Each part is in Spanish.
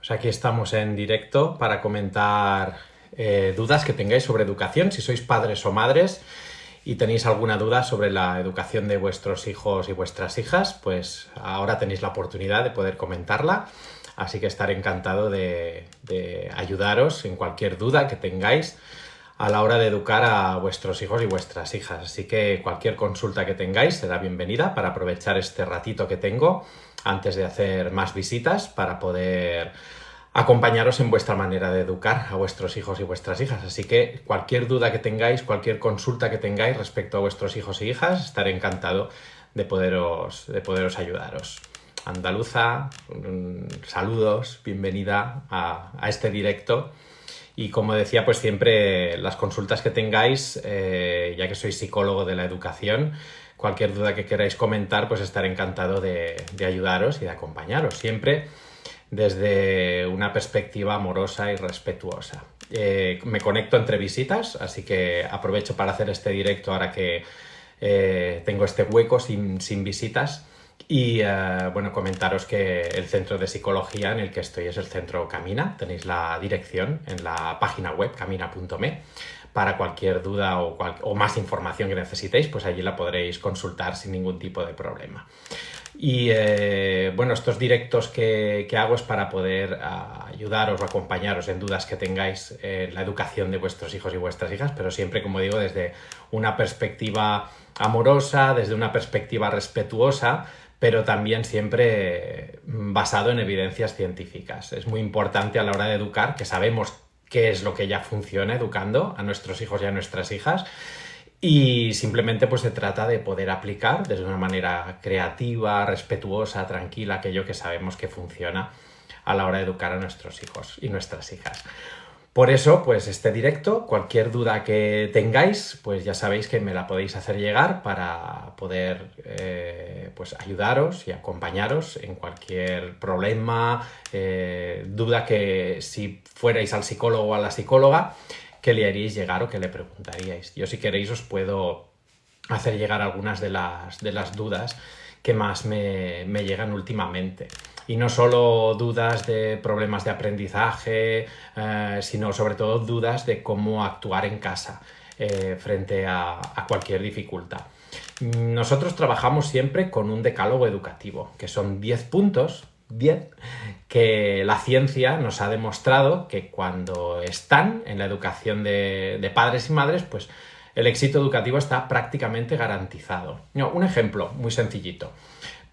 Pues aquí estamos en directo para comentar dudas que tengáis sobre educación. Si sois padres o madres y tenéis alguna duda sobre la educación de vuestros hijos y vuestras hijas, pues ahora tenéis la oportunidad de poder comentarla. Así que estaré encantado de ayudaros en cualquier duda que tengáis a la hora de educar a vuestros hijos y vuestras hijas. Así que cualquier consulta que tengáis será bienvenida para aprovechar este ratito que tengo antes de hacer más visitas para poder acompañaros en vuestra manera de educar a vuestros hijos y vuestras hijas. Así que cualquier duda que tengáis, cualquier consulta que tengáis respecto a vuestros hijos y hijas, estaré encantado de poderos ayudaros. Andaluza, saludos, bienvenida a este directo. Y como decía, pues siempre las consultas que tengáis, ya que soy psicólogo de la educación, cualquier duda que queráis comentar, pues estaré encantado de ayudaros y de acompañaros, siempre desde una perspectiva amorosa y respetuosa. Me conecto entre visitas, así que aprovecho para hacer este directo ahora que tengo este hueco sin visitas. Y bueno, comentaros que el centro de psicología en el que estoy es el centro Camina. Tenéis la dirección en la página web camina.me. Para cualquier duda o más información que necesitéis, pues allí la podréis consultar sin ningún tipo de problema. Y bueno, estos directos que hago es para poder ayudaros o acompañaros en dudas que tengáis en la educación de vuestros hijos y vuestras hijas, pero siempre, como digo, desde una perspectiva amorosa, desde una perspectiva respetuosa, pero también siempre basado en evidencias científicas. Es muy importante a la hora de educar que sabemos qué es lo que ya funciona educando a nuestros hijos y a nuestras hijas, y simplemente pues se trata de poder aplicar desde una manera creativa, respetuosa, tranquila, aquello que sabemos que funciona a la hora de educar a nuestros hijos y nuestras hijas. Por eso, pues este directo, cualquier duda que tengáis, pues ya sabéis que me la podéis hacer llegar para poder pues ayudaros y acompañaros en cualquier problema, duda que si fuerais al psicólogo o a la psicóloga, que le haríais llegar o que le preguntaríais. Yo, si queréis, os puedo hacer llegar algunas de las dudas que más me llegan últimamente. Y no solo dudas de problemas de aprendizaje, sino sobre todo dudas de cómo actuar en casa frente a cualquier dificultad. Nosotros trabajamos siempre con un decálogo educativo, que son 10 puntos, 10, que la ciencia nos ha demostrado que cuando están en la educación de padres y madres, pues el éxito educativo está prácticamente garantizado. Un ejemplo muy sencillito.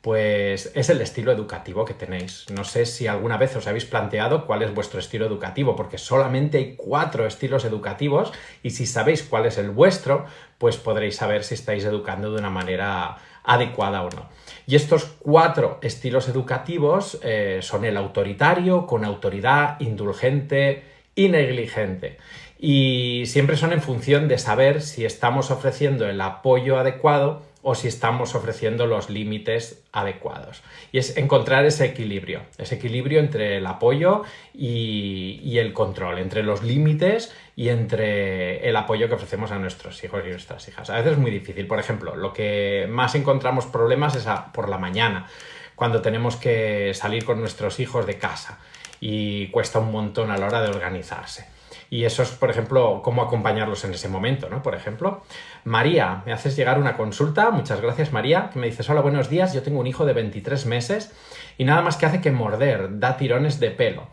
Pues es el estilo educativo que tenéis. No sé si alguna vez os habéis planteado cuál es vuestro estilo educativo, porque solamente hay 4 estilos educativos, y si sabéis cuál es el vuestro, pues podréis saber si estáis educando de una manera adecuada o no. Y estos 4 estilos educativos son el autoritario, con autoridad, indulgente y negligente. Y siempre son en función de saber si estamos ofreciendo el apoyo adecuado o si estamos ofreciendo los límites adecuados. Y es encontrar ese equilibrio entre el apoyo y el control, entre los límites y entre el apoyo que ofrecemos a nuestros hijos y nuestras hijas. A veces es muy difícil. Por ejemplo, lo que más encontramos problemas es por la mañana, cuando tenemos que salir con nuestros hijos de casa y cuesta un montón a la hora de organizarse. Y eso es, por ejemplo, cómo acompañarlos en ese momento, ¿no? Por ejemplo, María, me haces llegar una consulta. Muchas gracias, María, que me dices: hola, buenos días, yo tengo un hijo de 23 meses y nada más que hace que morder, da tirones de pelo.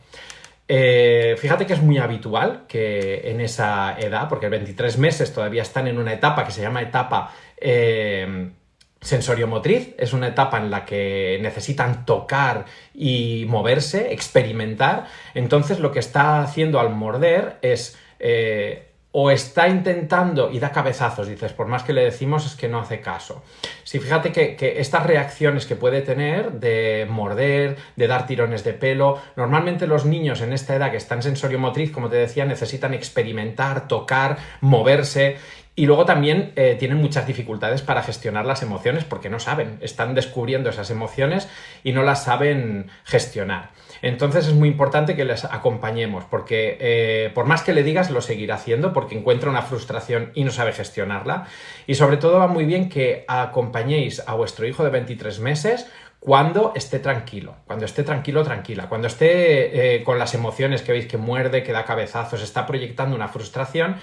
Fíjate que es muy habitual que en esa edad, porque 23 meses todavía están en una etapa que se llama etapa sensoriomotriz, es una etapa en la que necesitan tocar y moverse, experimentar. Entonces lo que está haciendo al morder es o está intentando y da cabezazos, dices, por más que le decimos es que no hace caso. Sí, fíjate que estas reacciones que puede tener de morder, de dar tirones de pelo, normalmente los niños en esta edad que están sensoriomotriz, como te decía, necesitan experimentar, tocar, moverse. Y luego también tienen muchas dificultades para gestionar las emociones porque no saben, están descubriendo esas emociones y no las saben gestionar. Entonces es muy importante que les acompañemos porque por más que le digas lo seguirá haciendo porque encuentra una frustración y no sabe gestionarla. Y sobre todo va muy bien que acompañéis a vuestro hijo de 23 meses cuando esté tranquilo, tranquila, cuando esté con las emociones que veis que muerde, que da cabezazos, está proyectando una frustración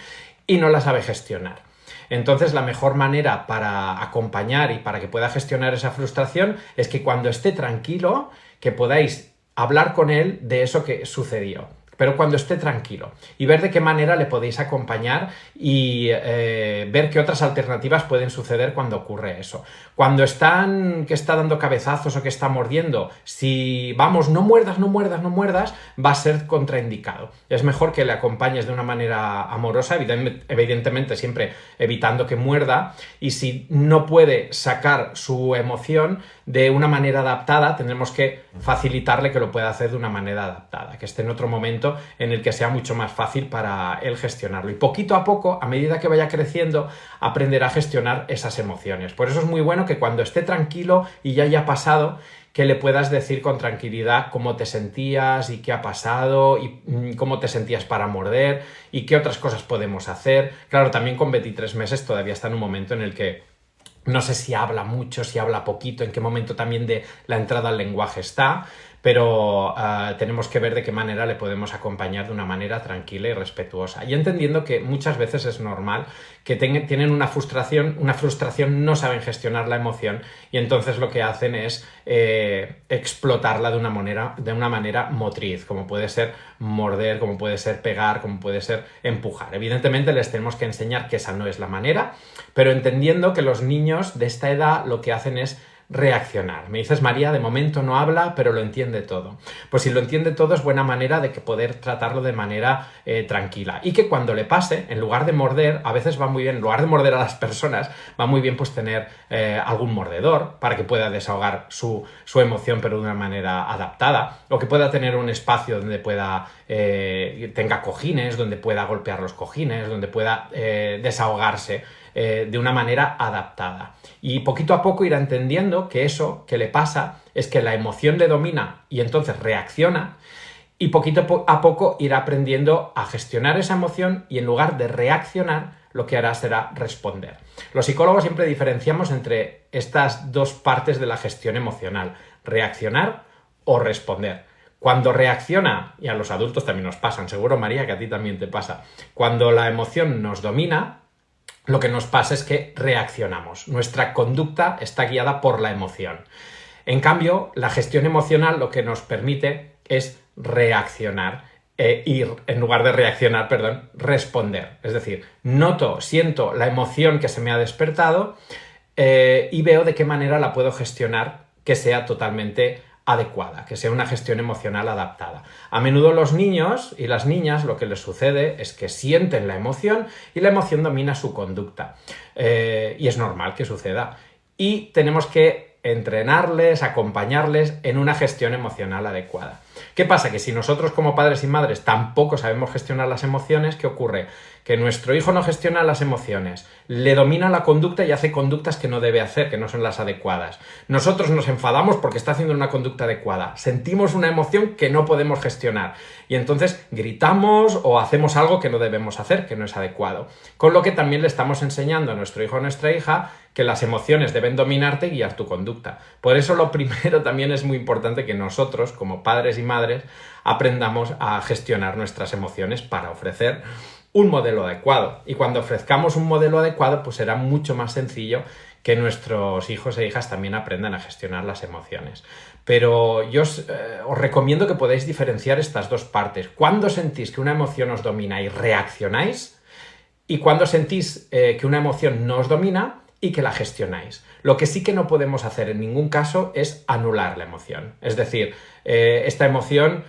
y no la sabe gestionar. Entonces, la mejor manera para acompañar y para que pueda gestionar esa frustración es que cuando esté tranquilo, que podáis hablar con él de eso que sucedió, pero cuando esté tranquilo, y ver de qué manera le podéis acompañar y ver qué otras alternativas pueden suceder cuando ocurre eso. Cuando que está dando cabezazos o que está mordiendo, si vamos, no muerdas, va a ser contraindicado. Es mejor que le acompañes de una manera amorosa, evidentemente siempre evitando que muerda, y si no puede sacar su emoción de una manera adaptada, tendremos que facilitarle que lo pueda hacer de una manera adaptada, que esté en otro momento en el que sea mucho más fácil para él gestionarlo. Y poquito a poco, a medida que vaya creciendo, aprenderá a gestionar esas emociones. Por eso es muy bueno que cuando esté tranquilo y ya haya pasado, que le puedas decir con tranquilidad cómo te sentías y qué ha pasado y cómo te sentías para morder y qué otras cosas podemos hacer. Claro, también con 23 meses todavía está en un momento en el que no sé si habla mucho, si habla poquito, en qué momento también de la entrada al lenguaje está, pero tenemos que ver de qué manera le podemos acompañar de una manera tranquila y respetuosa. Y entendiendo que muchas veces es normal que tienen una frustración, no saben gestionar la emoción y entonces lo que hacen es explotarla de una manera motriz, como puede ser morder, como puede ser pegar, como puede ser empujar. Evidentemente les tenemos que enseñar que esa no es la manera, pero entendiendo que los niños de esta edad lo que hacen es reaccionar. Me dices, María, de momento no habla, pero lo entiende todo. Pues si lo entiende todo es buena manera de que poder tratarlo de manera tranquila. Y que cuando le pase, en lugar de morder, a veces va muy bien, en lugar de morder a las personas, va muy bien pues tener algún mordedor para que pueda desahogar su emoción, pero de una manera adaptada, o que pueda tener un espacio donde tenga cojines, donde pueda golpear los cojines, donde pueda desahogarse de una manera adaptada. Y poquito a poco irá entendiendo que eso que le pasa es que la emoción le domina y entonces reacciona, y poquito a poco irá aprendiendo a gestionar esa emoción y en lugar de reaccionar lo que hará será responder. Los psicólogos siempre diferenciamos entre estas dos partes de la gestión emocional: reaccionar o responder. Cuando reacciona, y a los adultos también nos pasan, seguro María que a ti también te pasa, cuando la emoción nos domina, lo que nos pasa es que reaccionamos. Nuestra conducta está guiada por la emoción. En cambio, la gestión emocional lo que nos permite es reaccionar. En lugar de reaccionar, responder. Es decir, siento la emoción que se me ha despertado y veo de qué manera la puedo gestionar que sea totalmente adecuada, que sea una gestión emocional adaptada. A menudo los niños y las niñas lo que les sucede es que sienten la emoción y la emoción domina su conducta. Y es normal que suceda. Y tenemos que entrenarles, acompañarles en una gestión emocional adecuada. ¿Qué pasa? Que si nosotros como padres y madres tampoco sabemos gestionar las emociones, ¿qué ocurre? Que nuestro hijo no gestiona las emociones, le domina la conducta y hace conductas que no debe hacer, que no son las adecuadas. Nosotros nos enfadamos porque está haciendo una conducta adecuada, sentimos una emoción que no podemos gestionar y entonces gritamos o hacemos algo que no debemos hacer, que no es adecuado. Con lo que también le estamos enseñando a nuestro hijo o nuestra hija que las emociones deben dominarte y guiar tu conducta. Por eso lo primero también es muy importante que nosotros, como padres y madres, aprendamos a gestionar nuestras emociones para ofrecer un modelo adecuado. Y cuando ofrezcamos un modelo adecuado, pues será mucho más sencillo que nuestros hijos e hijas también aprendan a gestionar las emociones. Pero yo os recomiendo que podáis diferenciar estas dos partes. Cuando sentís que una emoción os domina y reaccionáis, y cuando sentís que una emoción no os domina y que la gestionáis. Lo que sí que no podemos hacer en ningún caso es anular la emoción. Es decir, esta emoción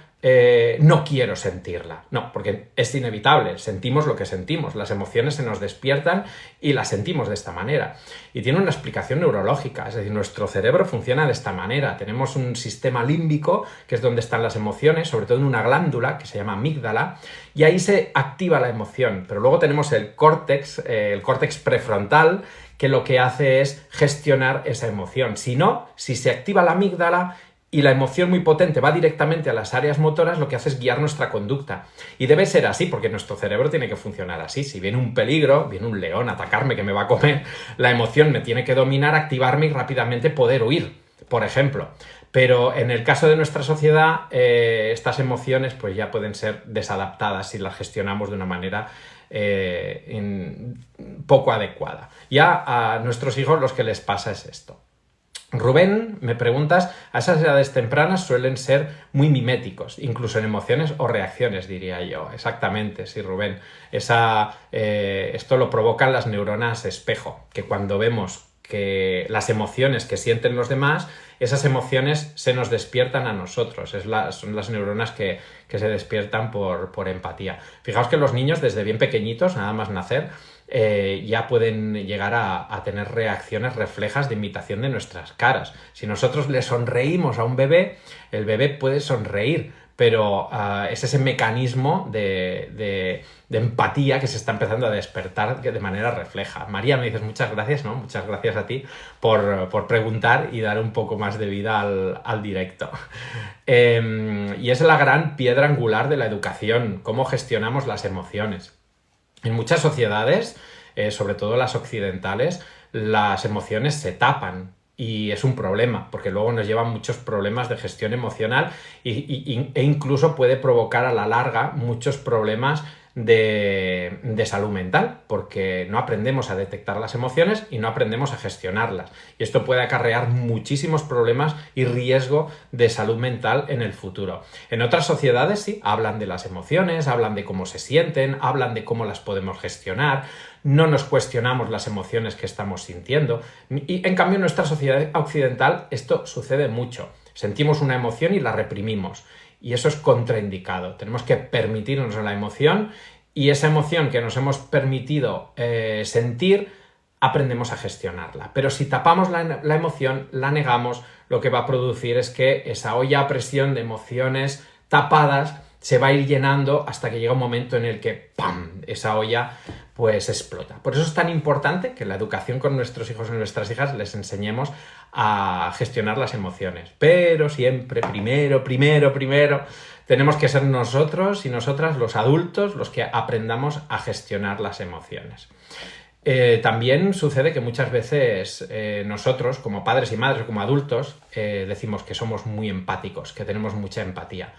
no quiero sentirla. No, porque es inevitable. Sentimos lo que sentimos. Las emociones se nos despiertan y las sentimos de esta manera. Y tiene una explicación neurológica. Es decir, nuestro cerebro funciona de esta manera. Tenemos un sistema límbico, que es donde están las emociones, sobre todo en una glándula que se llama amígdala, y ahí se activa la emoción. Pero luego tenemos el córtex prefrontal, que lo que hace es gestionar esa emoción. Si se activa la amígdala y la emoción muy potente va directamente a las áreas motoras, lo que hace es guiar nuestra conducta. Y debe ser así, porque nuestro cerebro tiene que funcionar así. Si viene un peligro, viene un león a atacarme que me va a comer, la emoción me tiene que dominar, activarme y rápidamente poder huir. por ejemplo. Pero en el caso de nuestra sociedad, estas emociones pues ya pueden ser desadaptadas si las gestionamos de una manera poco adecuada. Ya a nuestros hijos los que les pasa es esto. Rubén, me preguntas, a esas edades tempranas suelen ser muy miméticos, incluso en emociones o reacciones, diría yo. Exactamente, sí, Rubén. Esto lo provocan las neuronas espejo, que cuando vemos que las emociones que sienten los demás, esas emociones se nos despiertan a nosotros. Son las neuronas que se despiertan por empatía. Fijaos que los niños desde bien pequeñitos, nada más nacer, ya pueden llegar a tener reacciones reflejas de imitación de nuestras caras. Si nosotros le sonreímos a un bebé, el bebé puede sonreír, pero es ese mecanismo de empatía que se está empezando a despertar de manera refleja. María, me dices muchas gracias, ¿no? Muchas gracias a ti por preguntar y dar un poco más de vida al directo. Y es la gran piedra angular de la educación, cómo gestionamos las emociones. En muchas sociedades, sobre todo las occidentales, las emociones se tapan. Y es un problema, porque luego nos llevan muchos problemas de gestión emocional e incluso puede provocar a la larga muchos problemas de salud mental, porque no aprendemos a detectar las emociones y no aprendemos a gestionarlas. Y esto puede acarrear muchísimos problemas y riesgo de salud mental en el futuro. En otras sociedades sí, hablan de las emociones, hablan de cómo se sienten, hablan de cómo las podemos gestionar, no nos cuestionamos las emociones que estamos sintiendo. Y en cambio en nuestra sociedad occidental esto sucede mucho. Sentimos una emoción y la reprimimos. Y eso es contraindicado. Tenemos que permitirnos la emoción y esa emoción que nos hemos permitido sentir, aprendemos a gestionarla. Pero si tapamos la emoción, la negamos, lo que va a producir es que esa olla a presión de emociones tapadas se va a ir llenando hasta que llega un momento en el que ¡pam!, esa olla pues explota. Por eso es tan importante que en la educación con nuestros hijos y nuestras hijas les enseñemos a gestionar las emociones. Pero siempre, primero, tenemos que ser nosotros y nosotras, los adultos, los que aprendamos a gestionar las emociones. También sucede que muchas veces nosotros, como padres y madres, como adultos, decimos que somos muy empáticos, que tenemos mucha empatía.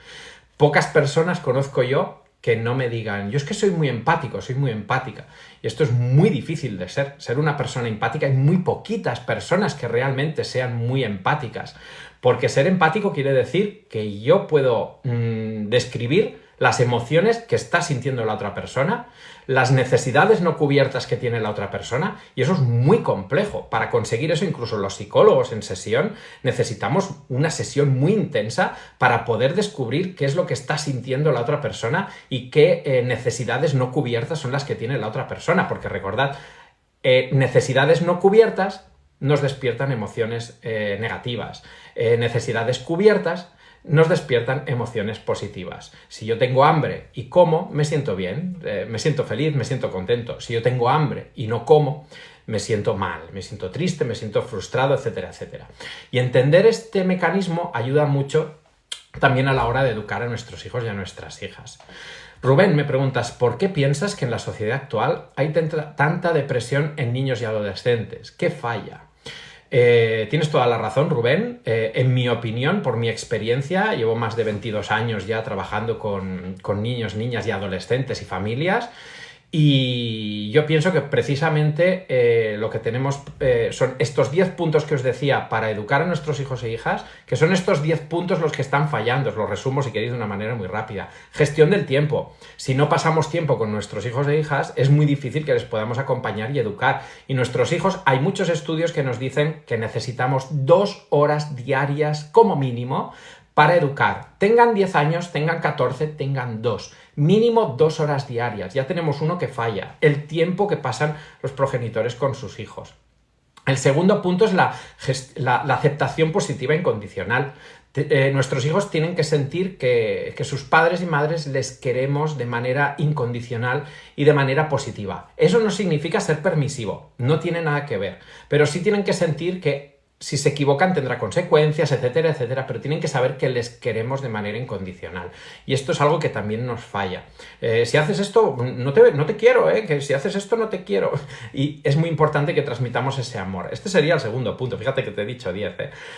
Pocas personas conozco yo que no me digan, yo es que soy muy empático, soy muy empática. Y esto es muy difícil de ser una persona empática. Hay muy poquitas personas que realmente sean muy empáticas. Porque ser empático quiere decir que yo puedo describir las emociones que está sintiendo la otra persona, las necesidades no cubiertas que tiene la otra persona, y eso es muy complejo. Para conseguir eso, incluso los psicólogos en sesión necesitamos una sesión muy intensa para poder descubrir qué es lo que está sintiendo la otra persona y qué necesidades no cubiertas son las que tiene la otra persona, porque recordad, necesidades no cubiertas nos despiertan emociones negativas, necesidades cubiertas nos despiertan emociones positivas. Si yo tengo hambre y como, me siento bien, me siento feliz, me siento contento. Si yo tengo hambre y no como, me siento mal, me siento triste, me siento frustrado, etcétera, etcétera. Y entender este mecanismo ayuda mucho también a la hora de educar a nuestros hijos y a nuestras hijas. Rubén, me preguntas, ¿por qué piensas que en la sociedad actual hay tanta depresión en niños y adolescentes? ¿Qué falla? Tienes toda la razón, Rubén. En mi opinión, por mi experiencia, llevo más de 22 años ya trabajando con niños, niñas y adolescentes y familias, y yo pienso que precisamente lo que tenemos son estos 10 puntos que os decía para educar a nuestros hijos e hijas, que son estos 10 puntos los que están fallando. Os los resumo si queréis de una manera muy rápida. Gestión del tiempo. Si no pasamos tiempo con nuestros hijos e hijas, es muy difícil que les podamos acompañar y educar. Y nuestros hijos, hay muchos estudios que nos dicen que necesitamos 2 horas diarias como mínimo para educar. Tengan 10 años, tengan 14, tengan 2. Mínimo 2 horas diarias. Ya tenemos uno que falla. El tiempo que pasan los progenitores con sus hijos. El segundo punto es la aceptación positiva incondicional. Nuestros hijos tienen que sentir que sus padres y madres les queremos de manera incondicional y de manera positiva. Eso no significa ser permisivo, no tiene nada que ver, pero sí tienen que sentir que si se equivocan tendrá consecuencias, etcétera, etcétera, pero tienen que saber que les queremos de manera incondicional. Y esto es algo que también nos falla. Si haces esto, no te quiero, que si haces esto no te quiero. Y es muy importante que transmitamos ese amor. Este sería el segundo punto, fíjate que te he dicho 10.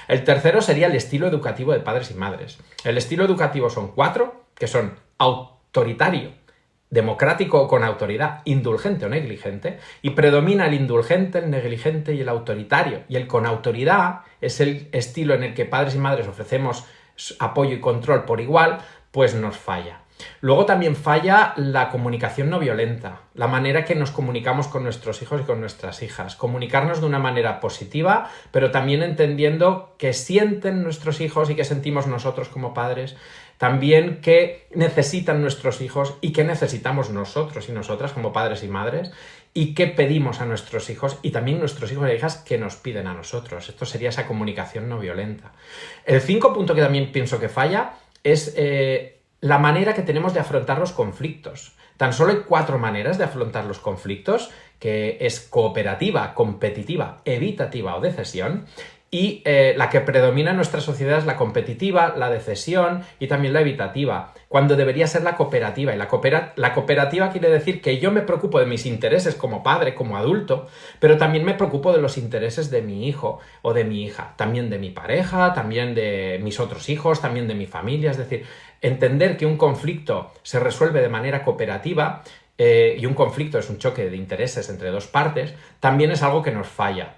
El tercero sería el estilo educativo de padres y madres. El estilo educativo son 4, que son autoritario, democrático o con autoridad, indulgente o negligente, y predomina el indulgente, el negligente y el autoritario. Y el con autoridad es el estilo en el que padres y madres ofrecemos apoyo y control por igual, pues nos falla. Luego también falla la comunicación no violenta, la manera que nos comunicamos con nuestros hijos y con nuestras hijas. Comunicarnos de una manera positiva, pero también entendiendo qué sienten nuestros hijos y qué sentimos nosotros como padres. También qué necesitan nuestros hijos y qué necesitamos nosotros y nosotras como padres y madres, y qué pedimos a nuestros hijos y también nuestros hijos e hijas que nos piden a nosotros. Esto sería esa comunicación no violenta. El 5 punto que también pienso que falla es la manera que tenemos de afrontar los conflictos. Tan solo hay 4 maneras de afrontar los conflictos, que es cooperativa, competitiva, evitativa o de cesión. Y la que predomina en nuestra sociedad es la competitiva, la de cesión y también la evitativa, cuando debería ser la cooperativa. Y la cooperativa quiere decir que yo me preocupo de mis intereses como padre, como adulto, pero también me preocupo de los intereses de mi hijo o de mi hija, también de mi pareja, también de mis otros hijos, también de mi familia. Es decir, entender que un conflicto se resuelve de manera cooperativa y un conflicto es un choque de intereses entre dos partes, también es algo que nos falla.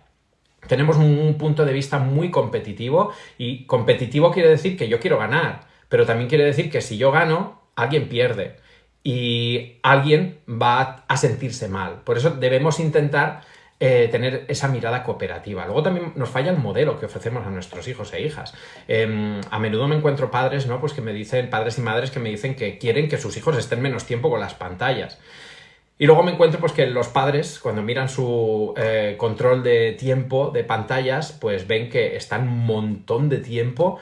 Tenemos un punto de vista muy competitivo, y competitivo quiere decir que yo quiero ganar, pero también quiere decir que si yo gano, alguien pierde y alguien va a sentirse mal. Por eso debemos intentar tener esa mirada cooperativa. Luego también nos falla el modelo que ofrecemos a nuestros hijos e hijas. A menudo me encuentro padres, ¿no? Pues que me dicen, padres y madres que me dicen que quieren que sus hijos estén menos tiempo con las pantallas. Y luego me encuentro pues que los padres, cuando miran su control de tiempo de pantallas, pues ven que están un montón de tiempo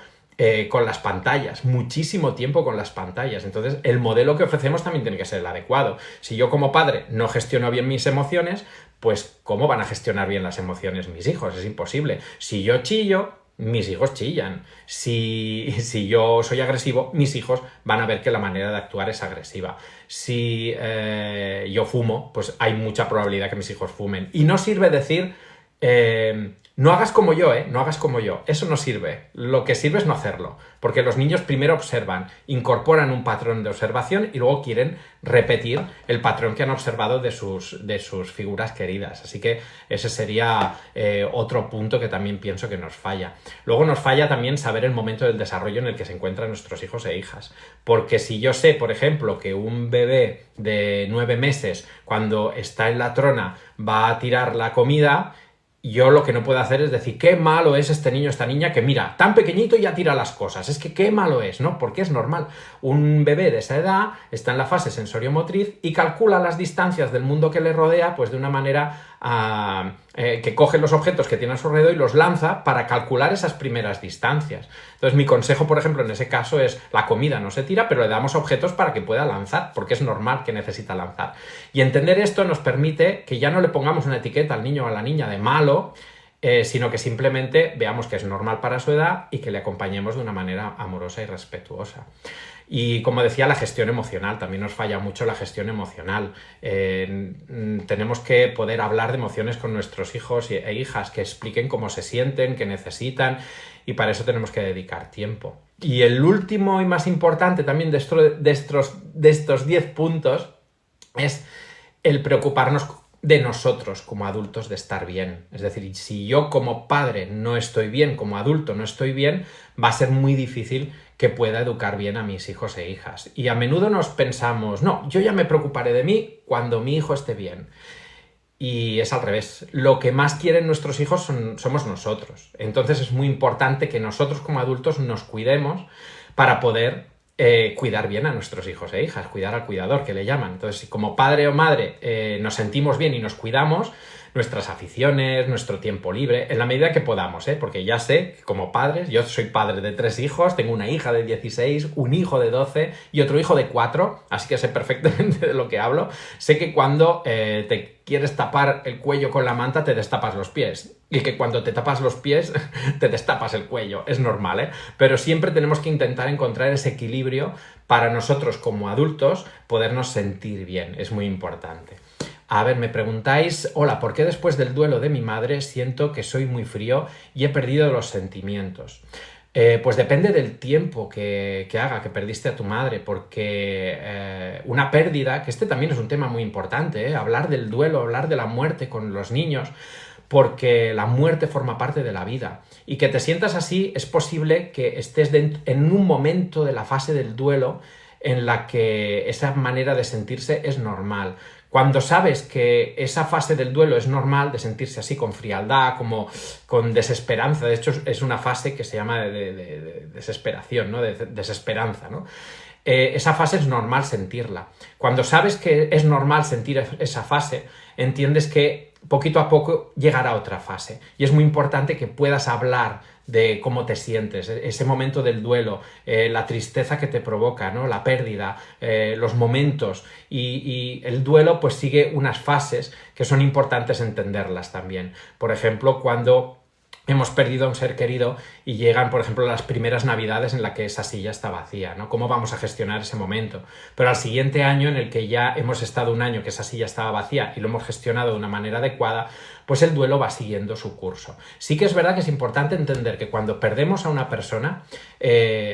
con las pantallas, muchísimo tiempo con las pantallas. Entonces, el modelo que ofrecemos también tiene que ser el adecuado. Si yo como padre no gestiono bien mis emociones, pues ¿cómo van a gestionar bien las emociones mis hijos? Es imposible. Si yo chillo, mis hijos chillan. Si yo soy agresivo, mis hijos van a ver que la manera de actuar es agresiva. Si yo fumo, pues hay mucha probabilidad que mis hijos fumen. Y no sirve decir, no hagas como yo, no hagas como yo. Eso no sirve. Lo que sirve es no hacerlo. Porque los niños primero observan, incorporan un patrón de observación y luego quieren repetir el patrón que han observado de sus figuras queridas. Así que ese sería otro punto que también pienso que nos falla. Luego nos falla también saber el momento del desarrollo en el que se encuentran nuestros hijos e hijas. Porque si yo sé, por ejemplo, que un bebé de 9 meses, cuando está en la trona, va a tirar la comida, yo lo que no puedo hacer es decir, qué malo es este niño, esta niña, que mira, tan pequeñito y ya tira las cosas. Es que qué malo es, ¿no? Porque es normal. Un bebé de esa edad está en la fase sensorio-motriz y calcula las distancias del mundo que le rodea, pues de una manera que coge los objetos que tiene a su alrededor y los lanza para calcular esas primeras distancias. Entonces, mi consejo, por ejemplo, en ese caso es, la comida no se tira, pero le damos objetos para que pueda lanzar, porque es normal que necesita lanzar. Y entender esto nos permite que ya no le pongamos una etiqueta al niño o a la niña de malo, sino que simplemente veamos que es normal para su edad y que le acompañemos de una manera amorosa y respetuosa. Y como decía, la gestión emocional, también nos falla mucho la gestión emocional. Tenemos que poder hablar de emociones con nuestros hijos e hijas, que expliquen cómo se sienten, qué necesitan, y para eso tenemos que dedicar tiempo. Y el último y más importante también de estos 10 puntos es el preocuparnos de nosotros como adultos, de estar bien. Es decir, si yo como padre no estoy bien, como adulto no estoy bien, va a ser muy difícil que pueda educar bien a mis hijos e hijas. Y a menudo nos pensamos, no, yo ya me preocuparé de mí cuando mi hijo esté bien. Y es al revés. Lo que más quieren nuestros hijos somos nosotros. Entonces es muy importante que nosotros como adultos nos cuidemos para poder cuidar bien a nuestros hijos e hijas, cuidar al cuidador, que le llaman. Entonces, si como padre o madre nos sentimos bien y nos cuidamos, nuestras aficiones, nuestro tiempo libre, en la medida que podamos, ¿eh? Porque ya sé que como padres, yo soy padre de 3 hijos, tengo una hija de 16, un hijo de 12 y otro hijo de 4, así que sé perfectamente de lo que hablo. Sé que cuando te quieres tapar el cuello con la manta, te destapas los pies. Y que cuando te tapas los pies, te destapas el cuello. Es normal, ¿eh? Pero siempre tenemos que intentar encontrar ese equilibrio para nosotros como adultos podernos sentir bien. Es muy importante. A ver, me preguntáis, hola, ¿por qué después del duelo de mi madre siento que soy muy frío y he perdido los sentimientos? Pues depende del tiempo que haga que perdiste a tu madre, porque una pérdida, que este también es un tema muy importante, hablar del duelo, hablar de la muerte con los niños, porque la muerte forma parte de la vida. Y que te sientas así, es posible que estés en un momento de la fase del duelo en la que esa manera de sentirse es normal. Cuando sabes que esa fase del duelo es normal, de sentirse así con frialdad, como con desesperanza, de hecho es una fase que se llama de desesperación, ¿no? De desesperanza, ¿no? Esa fase es normal sentirla. Cuando sabes que es normal sentir esa fase, entiendes que poquito a poco llegará otra fase. Y es muy importante que puedas hablar de cómo te sientes, ese momento del duelo, la tristeza que te provoca, ¿no? La pérdida, los momentos y el duelo pues sigue unas fases que son importantes entenderlas también. Por ejemplo, cuando hemos perdido a un ser querido y llegan, por ejemplo, las primeras navidades en la que esa silla está vacía, ¿no? ¿Cómo vamos a gestionar ese momento? Pero al siguiente año, en el que ya hemos estado un año que esa silla estaba vacía y lo hemos gestionado de una manera adecuada, pues el duelo va siguiendo su curso. Sí que es verdad que es importante entender que cuando perdemos a una persona,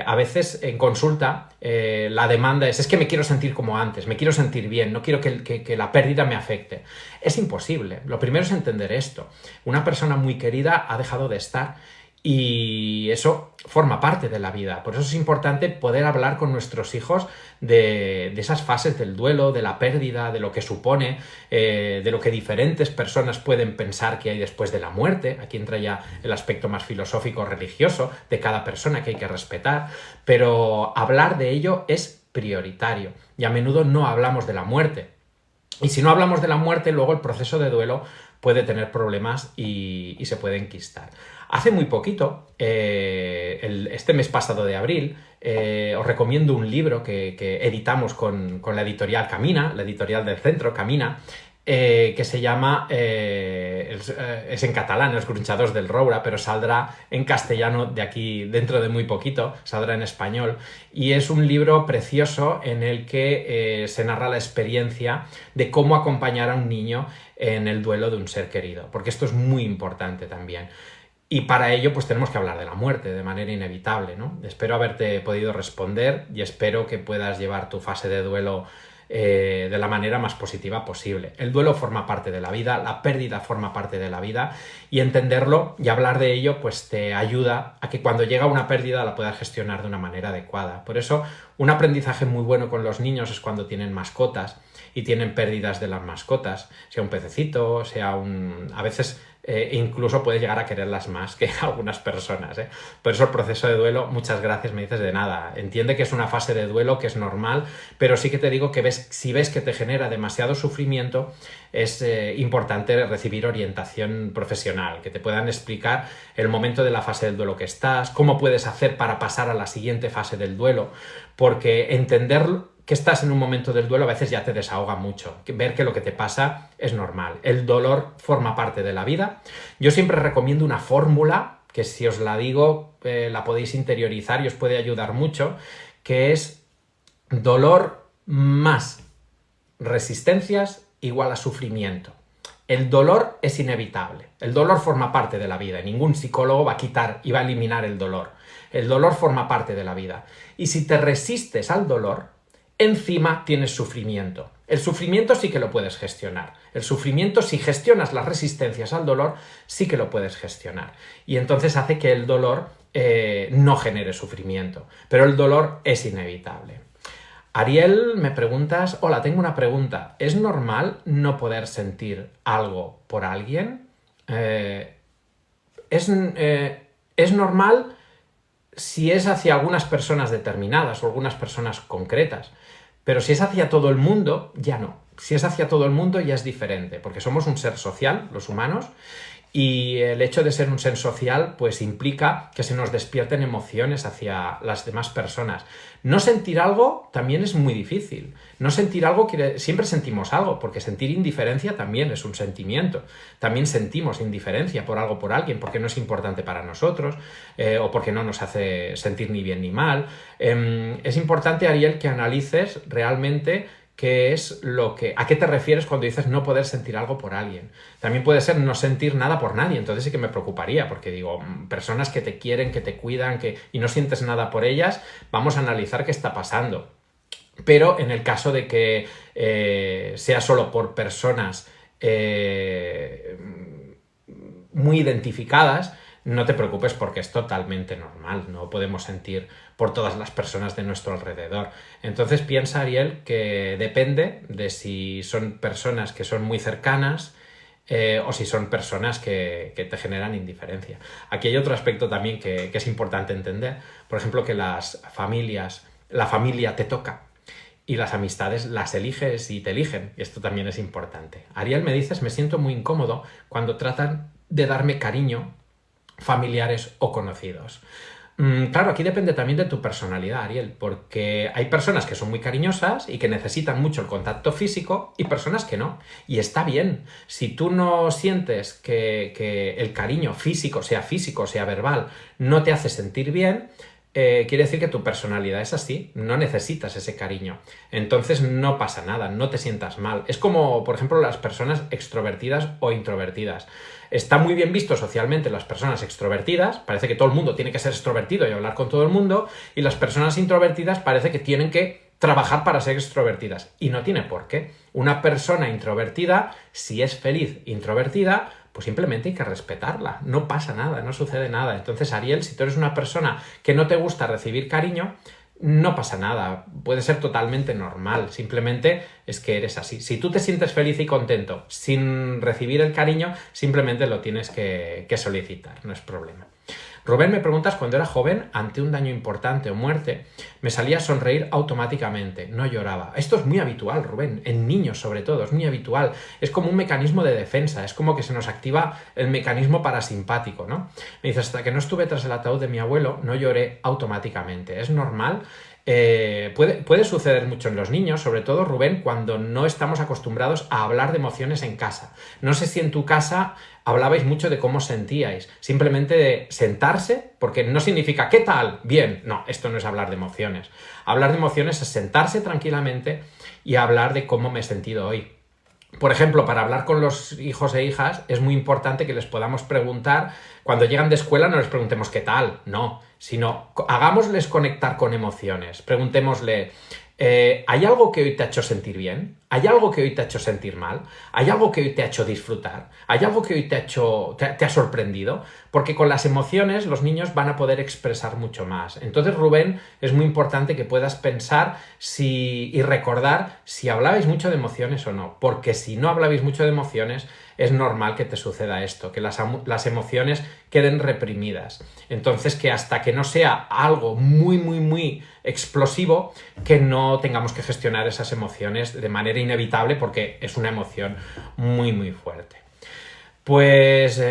a veces en consulta la demanda es que me quiero sentir como antes, me quiero sentir bien, no quiero que la pérdida me afecte. Es imposible. Lo primero es entender esto. Una persona muy querida ha dejado de estar y eso forma parte de la vida. Por eso es importante poder hablar con nuestros hijos de esas fases del duelo, de la pérdida, de lo que supone, de lo que diferentes personas pueden pensar que hay después de la muerte. Aquí entra ya el aspecto más filosófico religioso de cada persona que hay que respetar, pero hablar de ello es prioritario y a menudo no hablamos de la muerte. Y si no hablamos de la muerte, luego el proceso de duelo puede tener problemas y se puede enquistar. Hace muy poquito, este mes pasado de abril, os recomiendo un libro que editamos con la editorial Camina, la editorial del centro, Camina, que se llama, es en catalán, Els Gronxadors del Roure, pero saldrá en castellano de aquí dentro de muy poquito, saldrá en español, y es un libro precioso en el que se narra la experiencia de cómo acompañar a un niño en el duelo de un ser querido, porque esto es muy importante también. Y para ello pues tenemos que hablar de la muerte de manera inevitable, ¿no? Espero haberte podido responder y espero que puedas llevar tu fase de duelo de la manera más positiva posible. El duelo forma parte de la vida, la pérdida forma parte de la vida y entenderlo y hablar de ello pues te ayuda a que cuando llega una pérdida la puedas gestionar de una manera adecuada. Por eso un aprendizaje muy bueno con los niños es cuando tienen mascotas y tienen pérdidas de las mascotas, sea un pececito, sea un... a veces incluso puedes llegar a quererlas más que algunas personas, ¿eh? Por eso el proceso de duelo, muchas gracias, me dices de nada. Entiende que es una fase de duelo, que es normal, pero sí que te digo que si ves que te genera demasiado sufrimiento, es importante recibir orientación profesional, que te puedan explicar el momento de la fase del duelo que estás, cómo puedes hacer para pasar a la siguiente fase del duelo, porque entender que estás en un momento del duelo a veces ya te desahoga mucho. Ver que lo que te pasa es normal. El dolor forma parte de la vida. Yo siempre recomiendo una fórmula que si os la digo la podéis interiorizar y os puede ayudar mucho, que es dolor más resistencias igual a sufrimiento. El dolor es inevitable. El dolor forma parte de la vida. Ningún psicólogo va a quitar y va a eliminar el dolor. El dolor forma parte de la vida. Y si te resistes al dolor, encima tienes sufrimiento. El sufrimiento sí que lo puedes gestionar. El sufrimiento, si gestionas las resistencias al dolor, sí que lo puedes gestionar. Y entonces hace que el dolor no genere sufrimiento. Pero el dolor es inevitable. Ariel, me preguntas, hola, tengo una pregunta. ¿Es normal no poder sentir algo por alguien? Es normal si es hacia algunas personas determinadas o algunas personas concretas. Pero si es hacia todo el mundo, ya no. Si es hacia todo el mundo, ya es diferente, porque somos un ser social, los humanos, y el hecho de ser un ser social pues implica que se nos despierten emociones hacia las demás personas. No sentir algo también es muy difícil. No sentir algo siempre sentimos algo, porque sentir indiferencia también es un sentimiento. También sentimos indiferencia por algo, por alguien, porque no es importante para nosotros o porque no nos hace sentir ni bien ni mal. Es importante, Ariel, que analices realmente ¿a qué te refieres cuando dices no poder sentir algo por alguien? También puede ser no sentir nada por nadie, entonces sí que me preocuparía, porque digo, personas que te quieren, que te cuidan, y no sientes nada por ellas, vamos a analizar qué está pasando. Pero en el caso de que sea solo por personas muy identificadas, no te preocupes porque es totalmente normal, no podemos sentir por todas las personas de nuestro alrededor. Entonces piensa, Ariel, que depende de si son personas que son muy cercanas o si son personas que te generan indiferencia. Aquí hay otro aspecto también que es importante entender, por ejemplo, que la familia te toca y las amistades las eliges y te eligen, y esto también es importante. Ariel, me dices, me siento muy incómodo cuando tratan de darme cariño familiares o conocidos. Claro, aquí depende también de tu personalidad, Ariel, porque hay personas que son muy cariñosas y que necesitan mucho el contacto físico y personas que no. Y está bien. Si tú no sientes que el cariño físico, sea verbal, no te hace sentir bien, quiere decir que tu personalidad es así, no necesitas ese cariño. Entonces no pasa nada, no te sientas mal. Es como, por ejemplo, las personas extrovertidas o introvertidas. Está muy bien visto socialmente las personas extrovertidas, parece que todo el mundo tiene que ser extrovertido y hablar con todo el mundo, y las personas introvertidas parece que tienen que trabajar para ser extrovertidas. Y no tiene por qué. Una persona introvertida, si es feliz introvertida, pues simplemente hay que respetarla. No pasa nada, no sucede nada. Entonces, Ariel, si tú eres una persona que no te gusta recibir cariño, no pasa nada, puede ser totalmente normal, simplemente es que eres así. Si tú te sientes feliz y contento sin recibir el cariño, simplemente lo tienes que solicitar, no es problema. Rubén, me preguntas, cuando era joven, ante un daño importante o muerte, me salía a sonreír automáticamente, no lloraba. Esto es muy habitual, Rubén, en niños sobre todo, es muy habitual. Es como un mecanismo de defensa, es como que se nos activa el mecanismo parasimpático, ¿no? Me dice, hasta que no estuve tras el ataúd de mi abuelo, no lloré automáticamente. Es normal. Puede suceder mucho en los niños, sobre todo, Rubén, cuando no estamos acostumbrados a hablar de emociones en casa. No sé si en tu casa hablabais mucho de cómo sentíais, simplemente de sentarse, porque no significa ¿qué tal? Bien, no, esto no es hablar de emociones. Hablar de emociones es sentarse tranquilamente y hablar de cómo me he sentido hoy. Por ejemplo, para hablar con los hijos e hijas es muy importante que les podamos preguntar, cuando llegan de escuela no les preguntemos qué tal, no, sino hagámosles conectar con emociones. Preguntémosle, ¿hay algo que hoy te ha hecho sentir bien? ¿Hay algo que hoy te ha hecho sentir mal? ¿Hay algo que hoy te ha hecho disfrutar? ¿Hay algo que hoy te ha sorprendido? Porque con las emociones los niños van a poder expresar mucho más. Entonces, Rubén, es muy importante que puedas pensar y recordar si hablabais mucho de emociones o no. Porque si no hablabais mucho de emociones, es normal que te suceda esto, que las emociones queden reprimidas. Entonces, que hasta que no sea algo muy, muy, muy explosivo, que no tengamos que gestionar esas emociones de manera inevitable, porque es una emoción muy, muy fuerte. Pues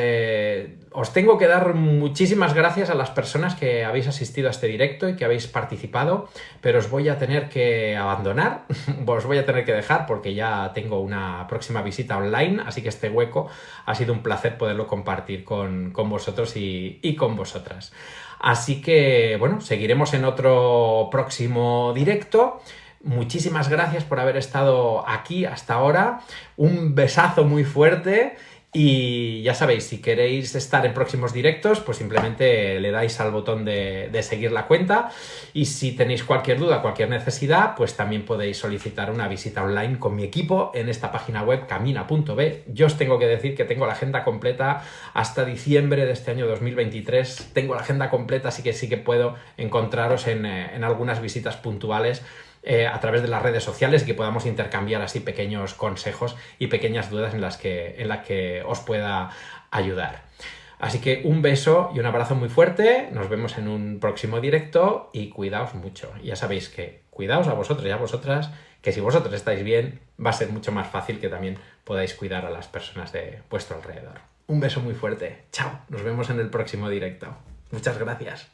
os tengo que dar muchísimas gracias a las personas que habéis asistido a este directo y que habéis participado, pero os voy a tener que abandonar, os voy a tener que dejar porque ya tengo una próxima visita online, así que este hueco ha sido un placer poderlo compartir con vosotros y con vosotras. Así que, bueno, seguiremos en otro próximo directo. Muchísimas gracias por haber estado aquí hasta ahora. Un besazo muy fuerte. Y ya sabéis, si queréis estar en próximos directos, pues simplemente le dais al botón de seguir la cuenta, y si tenéis cualquier duda, cualquier necesidad, pues también podéis solicitar una visita online con mi equipo en esta página web camina.b. Yo os tengo que decir que tengo la agenda completa hasta diciembre de este año 2023, tengo la agenda completa, así que puedo encontraros en algunas visitas puntuales a través de las redes sociales, y que podamos intercambiar así pequeños consejos y pequeñas dudas en las que os pueda ayudar. Así que un beso y un abrazo muy fuerte, nos vemos en un próximo directo y cuidaos mucho. Ya sabéis que cuidaos a vosotros y a vosotras, que si vosotros estáis bien, va a ser mucho más fácil que también podáis cuidar a las personas de vuestro alrededor. Un beso muy fuerte. Chao. Nos vemos en el próximo directo. Muchas gracias.